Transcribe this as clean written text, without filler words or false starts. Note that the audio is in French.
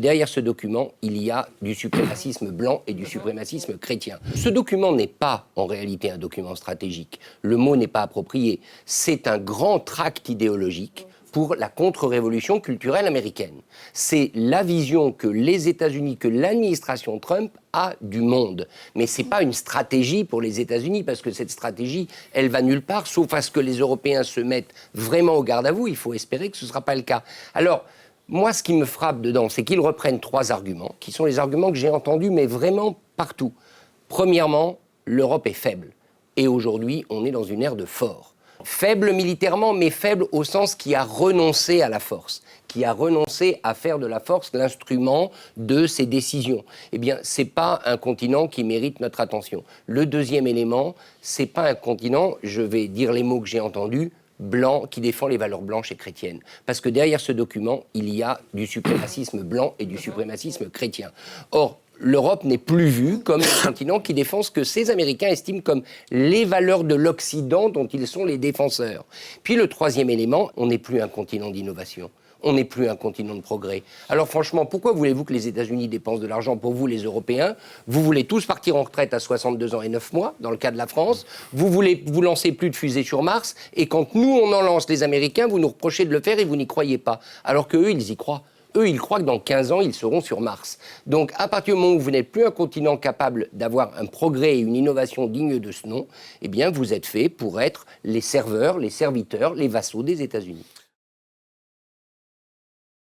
derrière ce document, il y a du suprémacisme blanc et du suprémacisme chrétien. Ce document n'est pas en réalité un document stratégique. Le mot n'est pas approprié. C'est un grand tract idéologique pour la contre-révolution culturelle américaine. C'est la vision que les États-Unis, que l'administration Trump a du monde. Mais ce n'est pas une stratégie pour les États-Unis, parce que cette stratégie, elle va nulle part, sauf à ce que les Européens se mettent vraiment au garde à vous. Il faut espérer que ce ne sera pas le cas. Alors, moi, ce qui me frappe dedans, c'est qu'ils reprennent 3 arguments, qui sont les arguments que j'ai entendus, mais vraiment partout. Premièrement, l'Europe est faible. Et aujourd'hui, on est dans une ère de fort. Faible militairement, mais faible au sens qui a renoncé à la force, qui a renoncé à faire de la force l'instrument de ses décisions. Eh bien, ce n'est pas un continent qui mérite notre attention. Le deuxième élément, ce n'est pas un continent, je vais dire les mots que j'ai entendus, blanc, qui défend les valeurs blanches et chrétiennes. Parce que derrière ce document, il y a du suprémacisme blanc et du suprémacisme chrétien. Or, l'Europe n'est plus vue comme un continent qui défend ce que ces Américains estiment comme les valeurs de l'Occident dont ils sont les défenseurs. Puis le troisième élément, on n'est plus un continent d'innovation. On n'est plus un continent de progrès. Alors franchement, pourquoi voulez-vous que les États-Unis dépensent de l'argent pour vous, les Européens? Vous voulez tous partir en retraite à 62 ans et 9 mois, dans le cas de la France. Vous voulez vous lancer plus de fusées sur Mars. Et quand nous, on en lance, les Américains, vous nous reprochez de le faire et vous n'y croyez pas. Alors qu'eux, ils y croient. Eux, ils croient que dans 15 ans, ils seront sur Mars. Donc, à partir du moment où vous n'êtes plus un continent capable d'avoir un progrès et une innovation digne de ce nom, eh bien, vous êtes fait pour être les serveurs, les serviteurs, les vassaux des États-Unis.